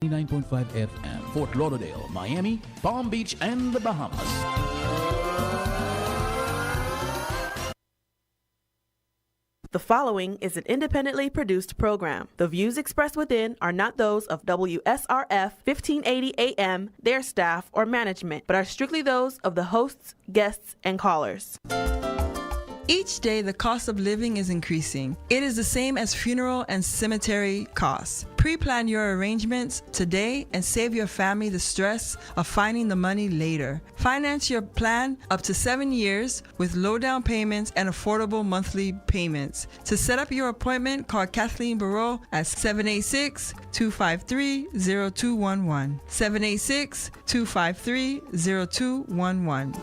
99.5 FM, Fort Lauderdale, Miami, Palm Beach, and the Bahamas. The following is an independently produced program. The views expressed within are not those of WSRF 1580 AM, their staff, or management, but are strictly those of the hosts, guests, and callers. Each day, the cost of living is increasing. It is the same as funeral and cemetery costs. Pre-plan your arrangements today and save your family the stress of finding the money later. Finance your plan up to 7 years with low down payments and affordable monthly payments. To set up your appointment, call Kathleen Barreau at 786-253-0211. 786-253-0211.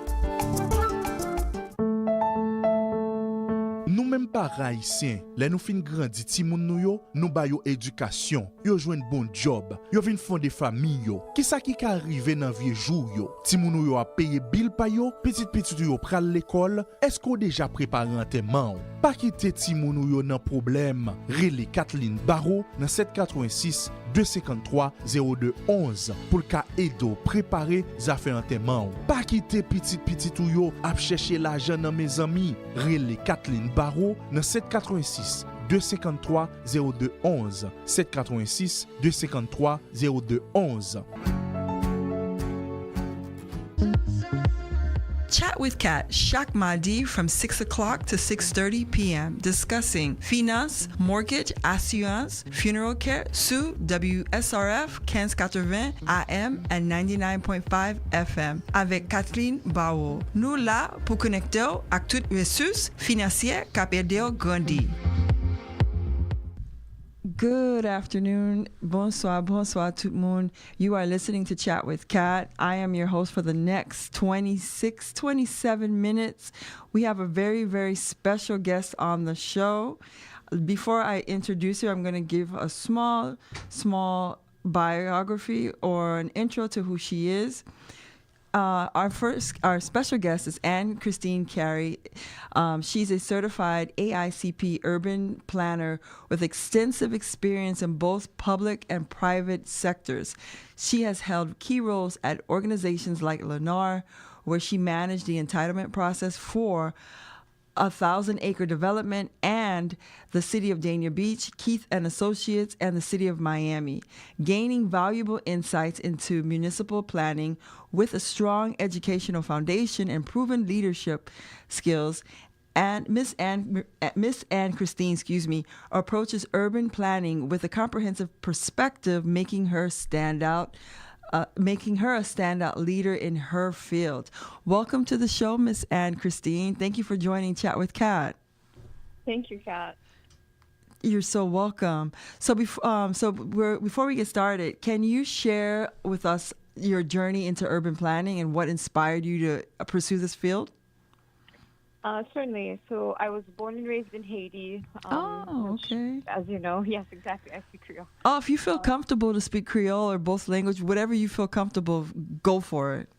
Nou menm pa Haitien, le nou fin grandi ti moun nou yo, nou ba yo edukasyon, yo jwen bon job, yo vin fonde fami yo. Ki sa ki ka arrive nan vie jou yo? Ti moun nou yo a paye bil pa yo, petit yo pral l'école, esko deja prepare enterrement ou? Pa kite ti moun nou yo nan problem, rele Kathleen Barreau nan 786-253-0211 pou ka edo prepare zafè enterrement ou. Pa kite petit ou yo ap chèche l'argent nan mes amis, rele Kathleen Barreau dans 786-253-0211. 786-253-0211. Chat with Kattt chaque mardi from 6 o'clock to 6:30 p.m. discussing finance, mortgage, assurance, funeral care sous WSRF 1580 AM and 99.5 FM avec Kathleen Barreau. Nous là pour connecter avec toutes les ressources financières qu'Apedeo grandi. Good afternoon. Bonsoir, bonsoir tout le monde. You are listening to Chat with Kattt. I am your host for the next 27 minutes. We have a very, very special guest on the show. Before I introduce her, I'm going to give a small biography or an intro to who she is. Our special guest is Anne Christine Carey. She's a certified AICP urban planner with extensive experience in both public and private sectors. She has held key roles at organizations like Lennar, where she managed the entitlement process for 1,000-acre development, and the City of Dania Beach, Keith and Associates, and the City of Miami, gaining valuable insights into municipal planning with a strong educational foundation and proven leadership skills. And Miss Anne Christine, approaches urban planning with a comprehensive perspective, making her a standout leader in her field. Welcome to the show, Miss Anne Christine. Thank you for joining Chat with Kattt. Thank you, Kattt. You're so welcome. So before we get started, can you share with us your journey into urban planning and what inspired you to pursue this field? Certainly. So I was born and raised in Haiti. Okay. As you know, yes, exactly. I speak Creole. Oh, if you feel comfortable to speak Creole or both language, whatever you feel comfortable, go for it.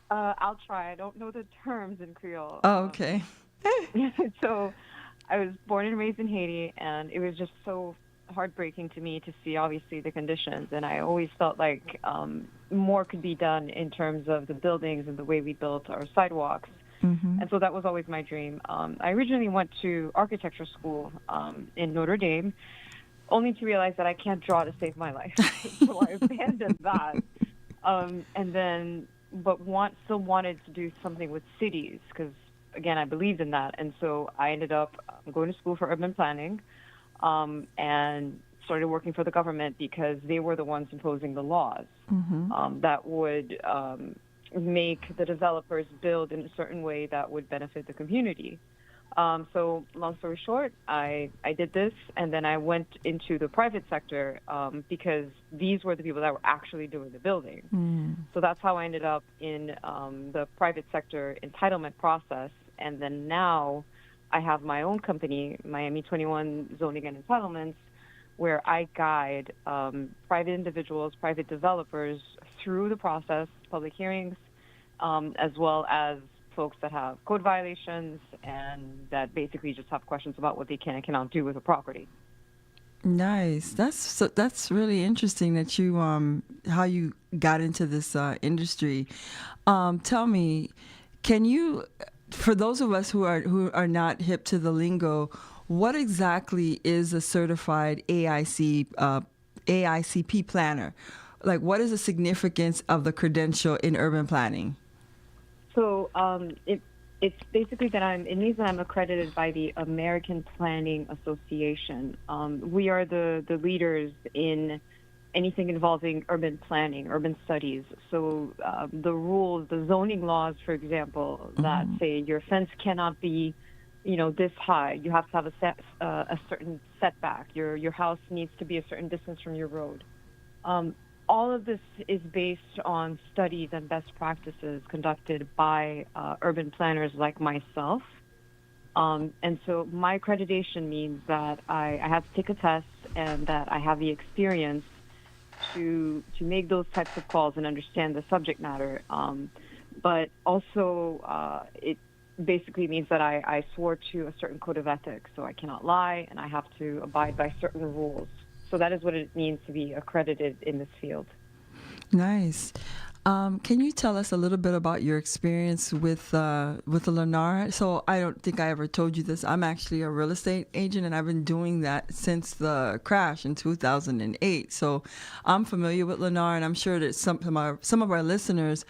I'll try. I don't know the terms in Creole. Oh, okay. So I was born and raised in Haiti, and it was just so heartbreaking to me to see, obviously, the conditions. And I always felt like more could be done in terms of the buildings and the way we built our sidewalks. Mm-hmm. And so that was always my dream. I originally went to architecture school in Notre Dame, only to realize that I can't draw to save my life. So I abandoned that. But still wanted to do something with cities because, again, I believed in that. And so I ended up going to school for urban planning and started working for the government because they were the ones imposing the laws that would make the developers build in a certain way that would benefit the community. So long story short, I did this, and then I went into the private sector because these were the people that were actually doing the building. So that's how I ended up in the private sector entitlement process. And then now I have my own company, Miami 21 Zoning and Entitlements, where I guide private individuals, private developers through the process, public hearings, as well as folks that have code violations and that basically just have questions about what they can and cannot do with a property. Nice. That's really interesting that you how you got into this industry. Tell me, can you, for those of us who are not hip to the lingo, what exactly is a certified AICP planner? Like, what is the significance of the credential in urban planning? So it's basically that it means that I'm accredited by the American Planning Association. We are the leaders in anything involving urban planning, urban studies. So the rules, the zoning laws, for example, that say your fence cannot be, this high. You have to have a certain setback. Your house needs to be a certain distance from your road. All of this is based on studies and best practices conducted by urban planners like myself. And so my accreditation means that I have to take a test and that I have the experience to make those types of calls and understand the subject matter. But also it basically means that I swore to a certain code of ethics, so I cannot lie and I have to abide by certain rules. So that is what it means to be accredited in this field. Nice. Can you tell us a little bit about your experience with Lennar? So I don't think I ever told you this. I'm actually a real estate agent, and I've been doing that since the crash in 2008. So I'm familiar with Lennar, and I'm sure that some of our listeners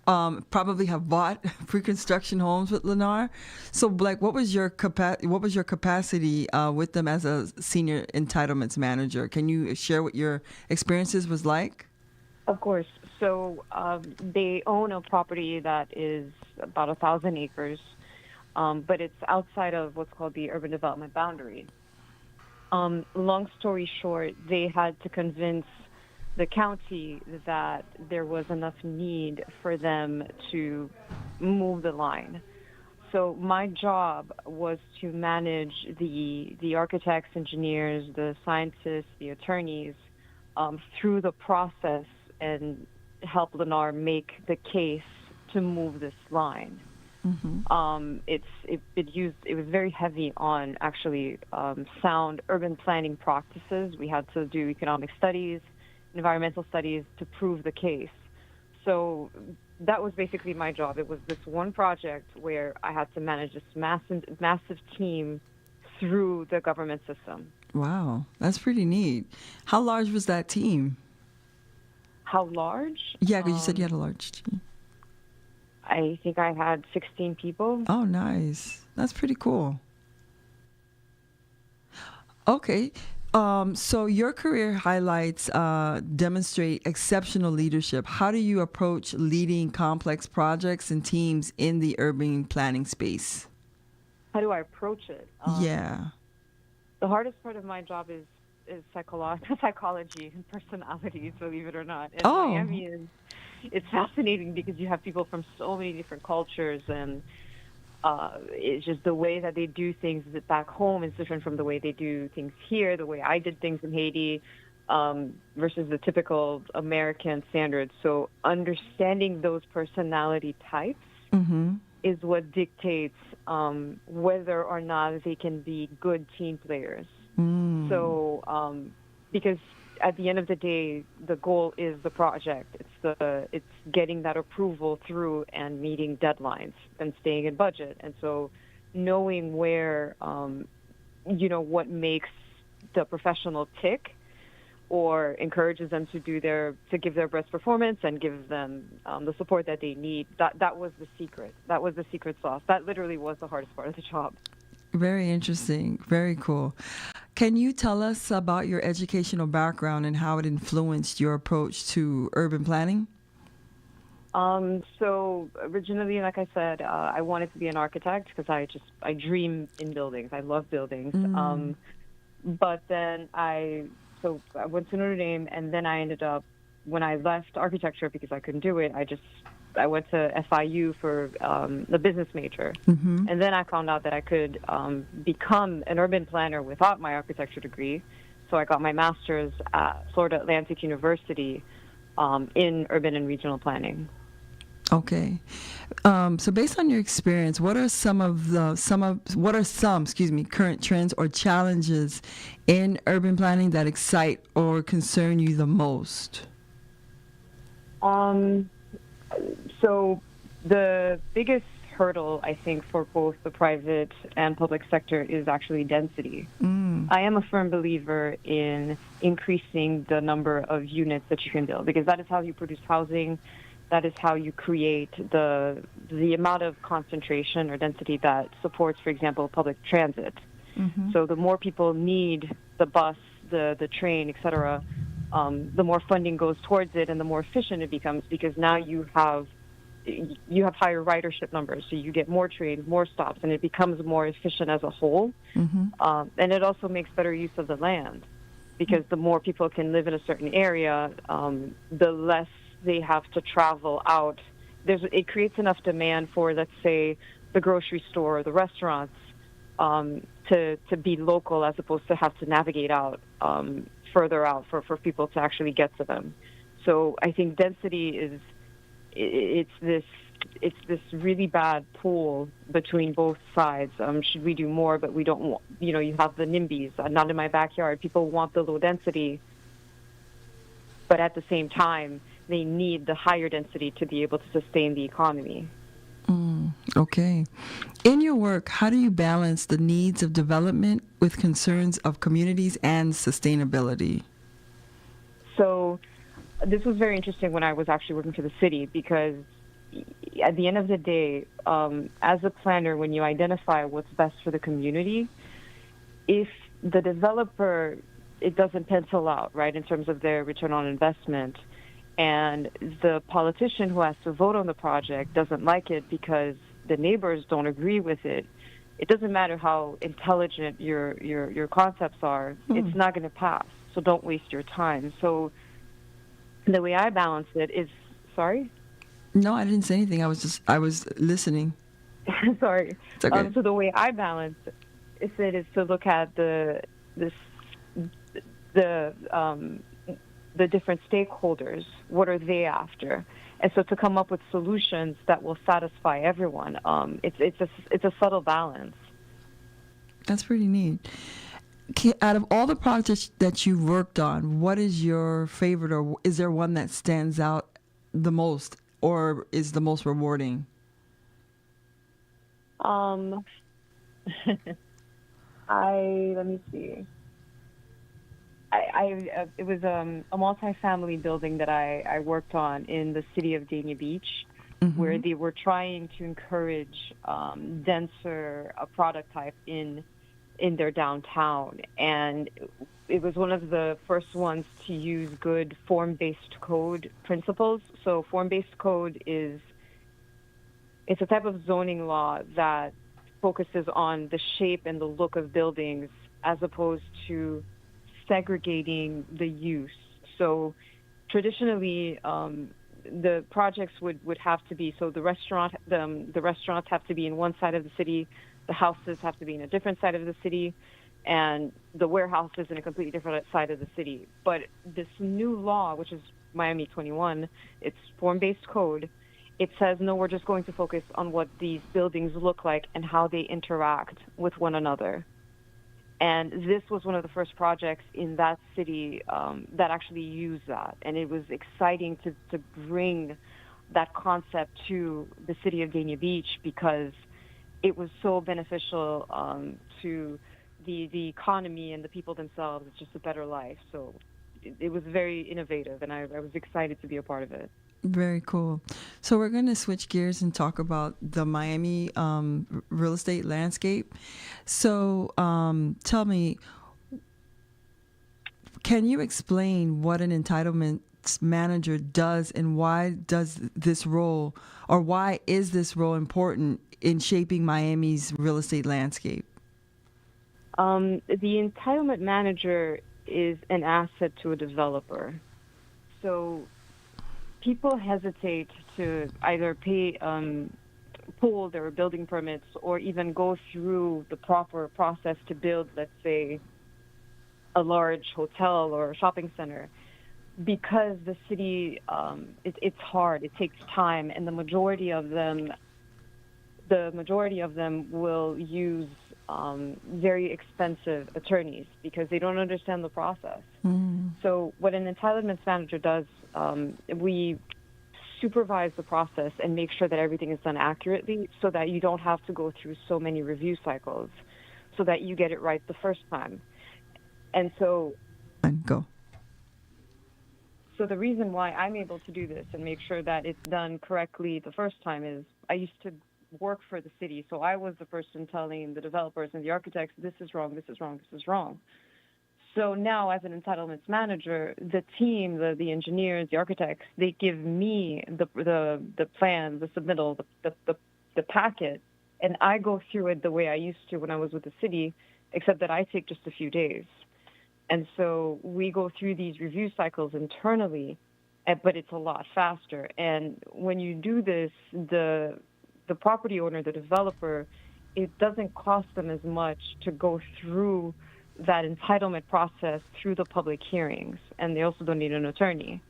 probably have bought pre-construction homes with Lennar. So, like, what was your capacity with them as a senior entitlements manager? Can you share what your experiences was like? Of course. So they own a property that is about 1,000 acres, but it's outside of what's called the urban development boundary. Long story short, they had to convince the county that there was enough need for them to move the line. So my job was to manage the architects, engineers, the scientists, the attorneys through the process and help Lennar make the case to move this line. Mm-hmm. It was very heavy on actually sound urban planning practices. We had to do economic studies, environmental studies to prove the case. So that was basically my job. It was this one project where I had to manage this massive team through the government system. Wow, that's pretty neat. How large was that team? How large? Yeah, because you said you had a large team. I think I had 16 people. Oh, nice. That's pretty cool. Okay. So your career highlights demonstrate exceptional leadership. How do you approach leading complex projects and teams in the urban planning space? How do I approach it? Yeah. The hardest part of my job is psychology and personality, believe it or not. And Miami it's fascinating because you have people from so many different cultures, and it's just the way that they do things back home is different from the way they do things here, the way I did things in Haiti versus the typical American standards. So understanding those personality types is what dictates whether or not they can be good team players. So because at the end of the day, the goal is the project. It's getting that approval through and meeting deadlines and staying in budget. And so knowing where, what makes the professional tick or encourages them to give their best performance and give them the support that they need. That was the secret. That was the secret sauce. That literally was the hardest part of the job. Very interesting. Very cool. Can you tell us about your educational background and how it influenced your approach to urban planning? So originally, like I said, I wanted to be an architect because I dream in buildings. I love buildings. But then I went to Notre Dame, and then I ended up, when I left architecture because I couldn't do it, I went to FIU for the business major. And then I found out that I could become an urban planner without my architecture degree. So I got my master's at Florida Atlantic University in urban and regional planning. Okay. So based on your experience, what are some current trends or challenges in urban planning that excite or concern you the most? So the biggest hurdle, I think, for both the private and public sector is actually density. I am a firm believer in increasing the number of units that you can build, because that is how you produce housing. That is how you create the amount of concentration or density that supports, for example, public transit. So the more people need the bus, the train, et cetera, the more funding goes towards it and the more efficient it becomes, because now you have higher ridership numbers, so you get more trains, more stops, and it becomes more efficient as a whole. And it also makes better use of the land, because the more people can live in a certain area, the less they have to travel out. It creates enough demand for, let's say, the grocery store or the restaurants to be local, as opposed to have to navigate out further out for people to actually get to them. So I think density it's this really bad pull between both sides. Should we do more? But we don't want, you have the NIMBYs, not in my backyard. People want the low density, but at the same time, they need the higher density to be able to sustain the economy. Okay. In your work, how do you balance the needs of development with concerns of communities and sustainability? So this was very interesting when I was actually working for the city, because at the end of the day, as a planner, when you identify what's best for the community, if the developer, it doesn't pencil out, right, in terms of their return on investment, and the politician who has to vote on the project doesn't like it because the neighbors don't agree with it, it doesn't matter how intelligent your concepts are, it's not going to pass. So don't waste your time. So the way I balance it is, sorry? No, I didn't say anything. I was listening. Sorry. It's okay. So the way I balance it is to look at the different stakeholders. What are they after? And so to come up with solutions that will satisfy everyone. It's a subtle balance. That's pretty neat. Out of all the projects that you've worked on, what is your favorite, or is there one that stands out the most, or is the most rewarding? Let me see. It was a multifamily building that I worked on in the city of Dania Beach, where they were trying to encourage denser product type in their downtown. And it was one of the first ones to use good form-based code principles. So form-based code it's a type of zoning law that focuses on the shape and the look of buildings as opposed to segregating the use. So traditionally, the projects would have to be, so the restaurants have to be in one side of the city, the houses have to be in a different side of the city, and the warehouses in a completely different side of the city. But this new law, which is Miami 21, it's form-based code, it says, no, we're just going to focus on what these buildings look like and how they interact with one another. And this was one of the first projects in that city that actually used that. And it was exciting to bring that concept to the city of Dania Beach, because it was so beneficial to the economy and the people themselves. It's just a better life. So it was very innovative, and I was excited to be a part of it. Very cool. So we're going to switch gears and talk about the Miami real estate landscape. So tell me, can you explain what an entitlements manager does, and why does this role, or why is this role important in shaping Miami's real estate landscape? The entitlement manager is an asset to a developer. So people hesitate to either pull their building permits or even go through the proper process to build, let's say, a large hotel or a shopping center, because the city, it's hard, it takes time, and the majority of them will use very expensive attorneys because they don't understand the process. So what an entitlements manager does, we supervise the process and make sure that everything is done accurately so that you don't have to go through so many review cycles, so that you get it right the first time. And so... Go. So the reason why I'm able to do this and make sure that it's done correctly the first time is I used to work for the city, so I was the person telling the developers and the architects, this is wrong, this is wrong, this is wrong. So now as an entitlements manager, the team, the engineers, the architects, they give me the plan, the submittal, the packet, and I go through it the way I used to when I was with the city, except that I take just a few days. And so we go through these review cycles internally, but it's a lot faster. And when you do this, the property owner, the developer, it doesn't cost them as much to go through that entitlement process through the public hearings. And they also don't need an attorney.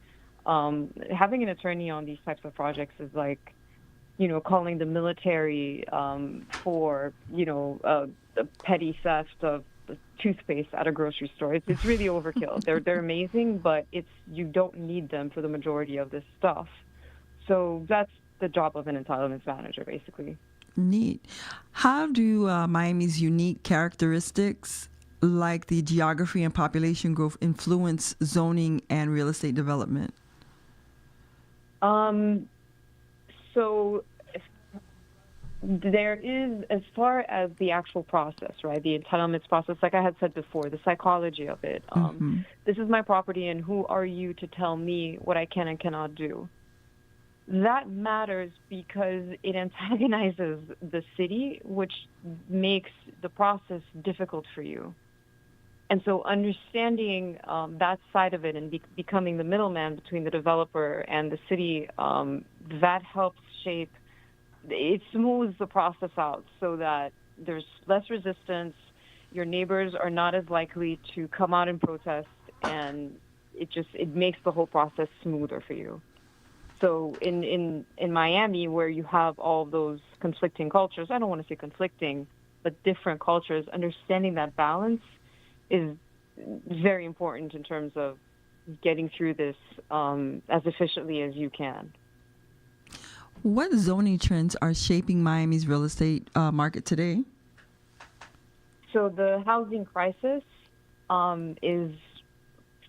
Having an attorney on these types of projects is like, calling the military for, a petty theft of toothpaste at a grocery store. It's really overkill. They're amazing, but you don't need them for the majority of this stuff. So that's the job of an entitlements manager, basically. Neat. How do Miami's unique characteristics, like the geography and population growth, influence zoning and real estate development? So there is, as far as the actual process, right, the entitlements process, like I had said before, the psychology of it. This is my property, and who are you to tell me what I can and cannot do? That matters because it antagonizes the city, which makes the process difficult for you. And so understanding that side of it and becoming the middleman between the developer and the city, that helps shape, it smooths the process out so that there's less resistance, your neighbors are not as likely to come out and protest, and it makes the whole process smoother for you. So in Miami, where you have all of those conflicting cultures, I don't want to say conflicting, but different cultures, understanding that balance is very important in terms of getting through this as efficiently as you can. What zoning trends are shaping Miami's real estate market today? So the housing crisis is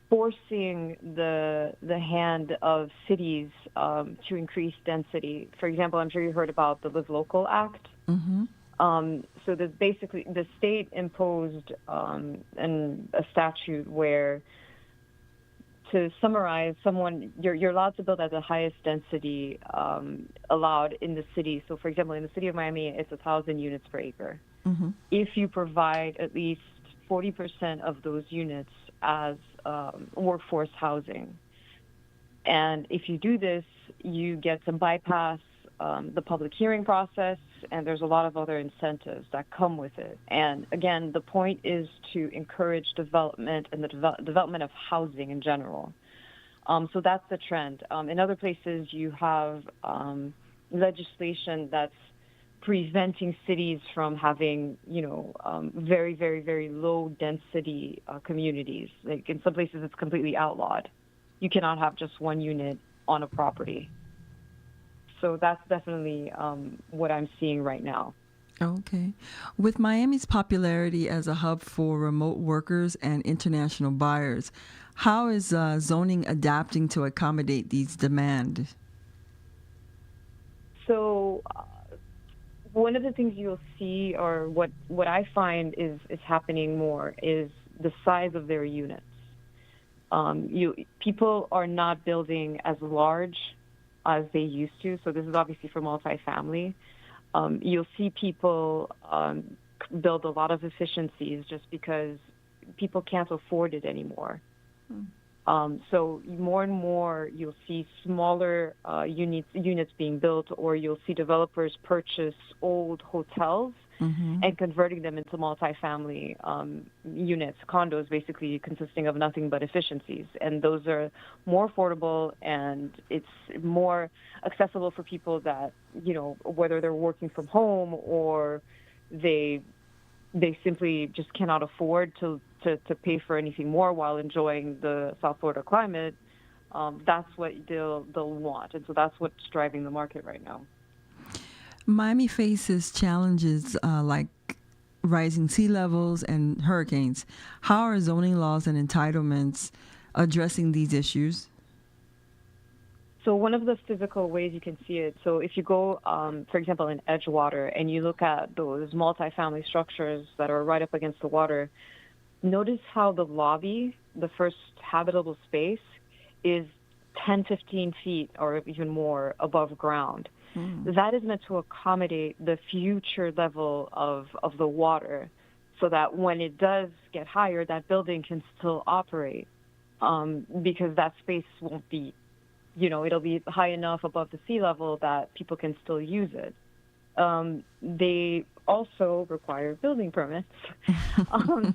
forcing the hand of cities to increase density. For example, I'm sure you heard about the Live Local Act. So basically the state imposed a statute where, to summarize, you're allowed to build at the highest density allowed in the city. So, for example, in the city of Miami, it's 1,000 units per acre. If you provide at least 40% of those units as workforce housing, and if you do this, you get to bypass the public hearing process, and there's a lot of other incentives that come with it. And again, the point is to encourage development and the development of housing in general. So that's the trend. In other places, you have legislation that's preventing cities from having, very, very, very low density communities. Like in some places, it's completely outlawed. You cannot have just one unit on a property. So that's definitely what I'm seeing right now. Okay. With Miami's popularity as a hub for remote workers and international buyers, how is zoning adapting to accommodate these demands? So one of the things you'll see, or what I find is happening more, is the size of their units. People are not building as large as they used to. So this is obviously for multifamily. You'll see people build a lot of efficiencies just because people can't afford it anymore. So more and more you'll see smaller units being built, or you'll see developers purchase old hotels and converting them into multifamily units, condos, basically consisting of nothing but efficiencies. And those are more affordable, and it's more accessible for people that, whether they're working from home or they simply just cannot afford to pay for anything more while enjoying the South Florida climate. That's what they'll want. And so that's what's driving the market right now. Miami faces challenges like rising sea levels and hurricanes. How are zoning laws and entitlements addressing these issues? So one of the physical ways you can see it, so if you go, for example, in Edgewater, and you look at those multifamily structures that are right up against the water, notice how the lobby, the first habitable space, is 10, 15 feet or even more above ground. That is meant to accommodate the future level of the water so that when it does get higher, that building can still operate because that space won't be, it'll be high enough above the sea level that people can still use it. They also require building permits.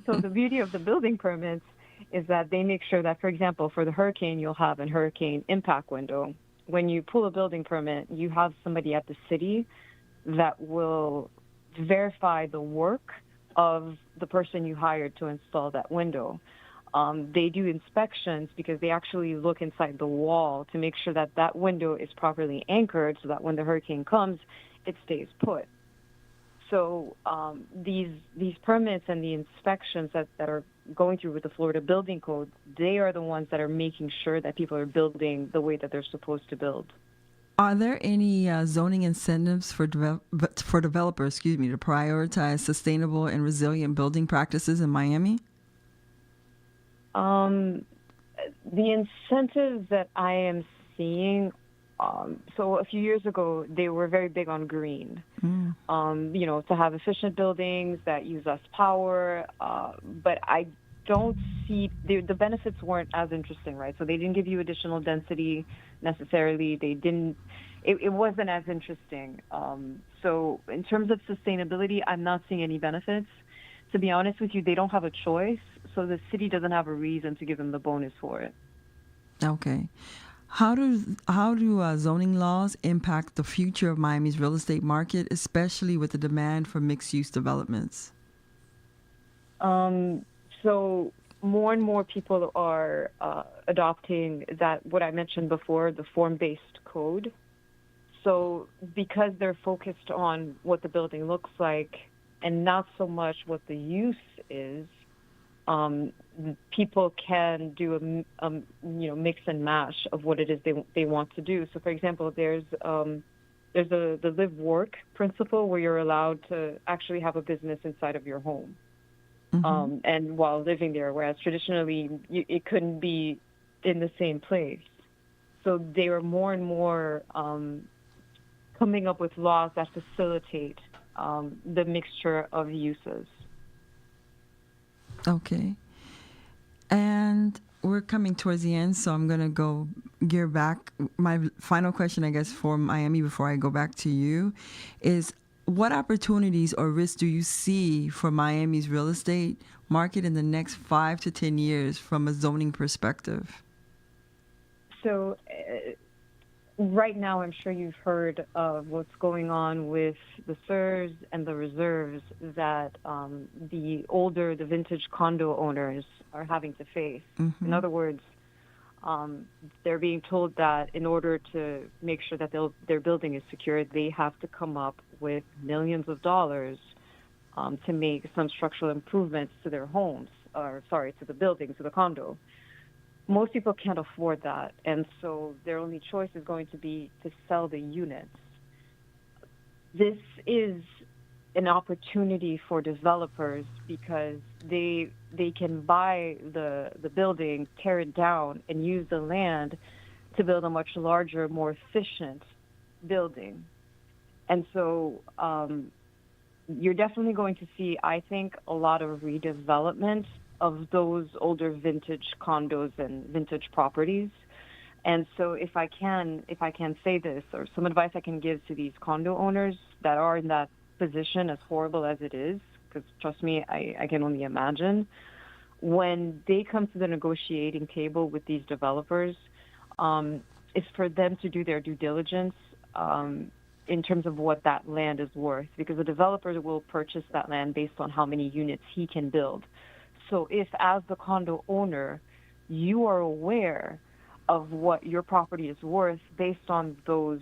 So the beauty of the building permits is that they make sure that, for example, for the hurricane, you'll have a hurricane impact window. When you pull a building permit, you have somebody at the city that will verify the work of the person you hired to install that window. They do inspections because they actually look inside the wall to make sure that that window is properly anchored so that when the hurricane comes, it stays put. So these permits and the inspections that are going through with the Florida Building Code, they are the ones that are making sure that people are building the way that they're supposed to build. Are there any zoning incentives for developers, to prioritize sustainable and resilient building practices in Miami? The incentives that I am seeing, so a few years ago, they were very big on green, to have efficient buildings that use less power. But I don't see, the benefits weren't as interesting, right? So they didn't give you additional density necessarily. It wasn't as interesting. So in terms of sustainability, I'm not seeing any benefits. To be honest with you, they don't have a choice. So the city doesn't have a reason to give them the bonus for it. Okay. How do zoning laws impact the future of Miami's real estate market, especially with the demand for mixed-use developments? So more and more people are adopting that, what I mentioned before, the form-based code. So because they're focused on what the building looks like and not so much what the use is, people can do a mix and mash of what it is they want to do. So, for example, there's the live-work principle where you're allowed to actually have a business inside of your home, and while living there, whereas traditionally it couldn't be in the same place. So they are more and more coming up with laws that facilitate the mixture of uses. Okay. And we're coming towards the end, so I'm going to go gear back. My final question, I guess, for Miami before I go back to you is, what opportunities or risks do you see for Miami's real estate market in the next 5 to 10 years from a zoning perspective? So right now, I'm sure you've heard of what's going on with the SERS and the reserves that the vintage condo owners are having to face. In other words, they're being told that in order to make sure that their building is secure, they have to come up with millions of dollars to make some structural improvements to their homes, to the building, to the condo. Most people can't afford that, and so their only choice is going to be to sell the units. This is an opportunity for developers because they can buy the building, tear it down, and use the land to build a much larger, more efficient building. And so you're definitely going to see, I think, a lot of redevelopment of those older vintage condos and vintage properties. And so if I can say this, or some advice I can give to these condo owners that are in that position, as horrible as it is, because trust me, I can only imagine, when they come to the negotiating table with these developers, is for them to do their due diligence in terms of what that land is worth, because the developer will purchase that land based on how many units he can build. So if, as the condo owner, you are aware of what your property is worth based on those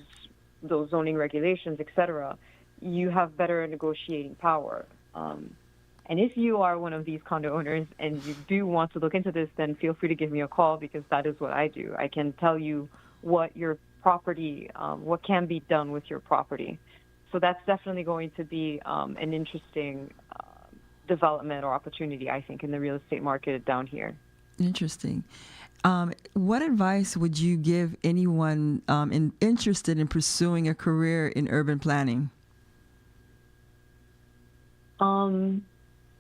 zoning regulations, etc., you have better negotiating power. And if you are one of these condo owners and you do want to look into this, then feel free to give me a call, because that is what I do. I can tell you what your property, what can be done with your property. So that's definitely going to be an interesting development or opportunity, I think, in the real estate market down here. Interesting. What advice would you give anyone interested in pursuing a career in urban planning?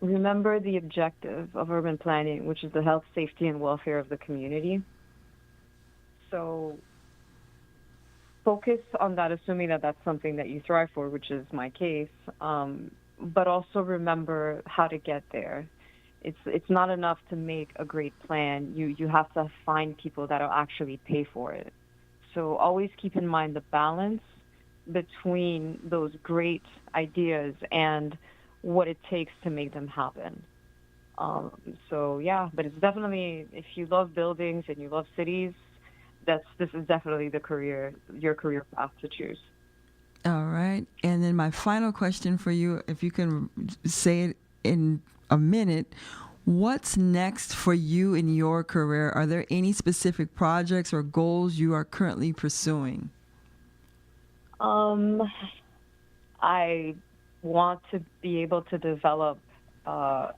Remember the objective of urban planning, which is the health, safety, and welfare of the community. So focus on that, assuming that that's something that you thrive for, which is my case. But also remember how to get there. It's not enough to make a great plan. You have to find people that will actually pay for it. So always keep in mind the balance between those great ideas and what it takes to make them happen. So yeah, but it's definitely, if you love buildings and you love cities, this is definitely your career path to choose. All right. And then my final question for you, if you can say it in a minute, what's next for you in your career? Are there any specific projects or goals you are currently pursuing? I want to be able to develop, as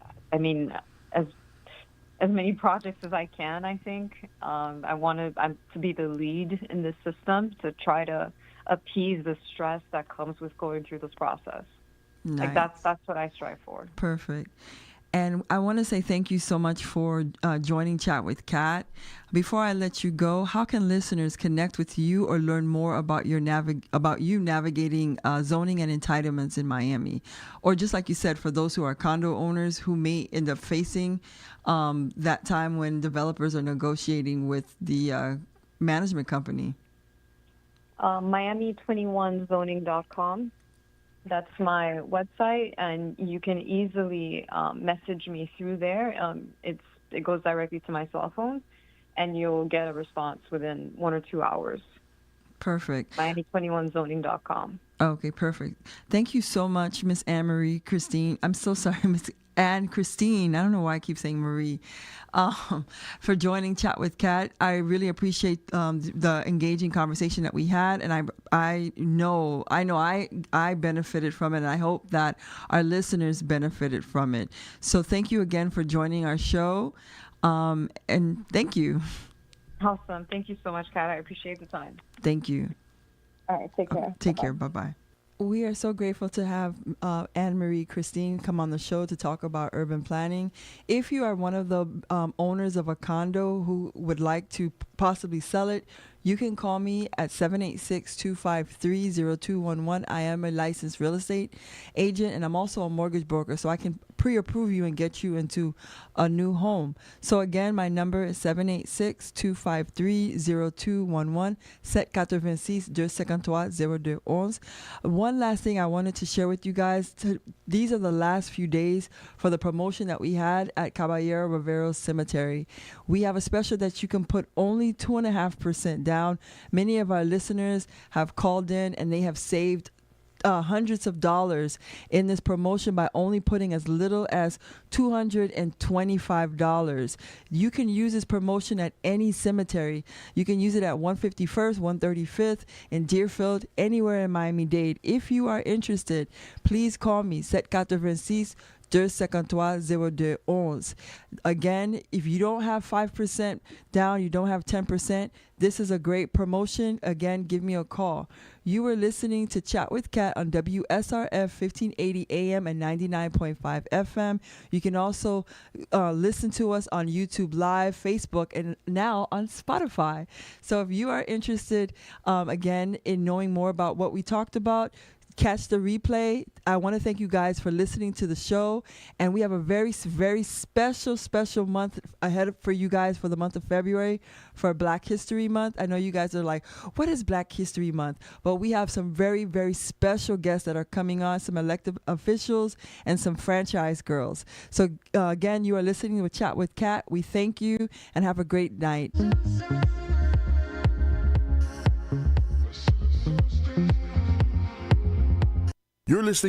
many projects as I can, I think. I want to be the lead in this system to try to appease the stress that comes with going through this process. Nice. Like that's what I strive for. Perfect. And I want to say thank you so much for joining Chat with Kattt. Before I let you go, how can listeners connect with you or learn more about you navigating zoning and entitlements in Miami? Or just like you said, for those who are condo owners who may end up facing that time when developers are negotiating with the management company. Miami21zoning.com. That's my website, and you can easily message me through there. It goes directly to my cell phone, and you'll get a response within 1 or 2 hours. Perfect. Miami21zoning.com. Okay, perfect. Thank you so much, Miss Anne-Marie Christine. I'm so sorry, Miss Anne Christine. I don't know why I keep saying Marie. For joining Chat with Kattt. I really appreciate the engaging conversation that we had, and I know I benefited from it, and I hope that our listeners benefited from it. So thank you again for joining our show, and thank you. Awesome. Thank you so much, Kat. I appreciate the time. Thank you. All right. Take care. Take care. Bye-bye. We are so grateful to have Anne-Marie Christine come on the show to talk about urban planning. If you are one of the owners of a condo who would like to possibly sell it, you can call me at 786-253-0211. I am a licensed real estate agent, and I'm also a mortgage broker, so I can pre-approve you and get you into a new home. So again, my number is 786-253-0211, 786-253-0211. One last thing I wanted to share with you guys. These are the last few days for the promotion that we had at Caballero Rivero Cemetery. We have a special that you can put only 2.5% down. Many of our listeners have called in and they have saved hundreds of dollars in this promotion by only putting as little as $225. You can use this promotion at any cemetery. You can use it at 151st, 135th, in Deerfield, anywhere in Miami-Dade. If you are interested, please call me, 786-253-0211. Again, if you don't have 5% down, you don't have 10%, this is a great promotion. Again, give me a call. You were listening to Chat with Kattt on WSRF 1580 AM and 99.5 FM. You can also listen to us on YouTube Live, Facebook, and now on Spotify. So if you are interested, again, in knowing more about what we talked about, catch the replay. I want to thank you guys for listening to the show, and we have a very, very special month ahead for you guys for the month of February for Black History Month. I know you guys are like, what is Black History Month? But we have some very, very special guests that are coming on, some elected officials and some franchise girls. So again, you are listening to Chat with Kattt. We thank you and have a great night. You're listening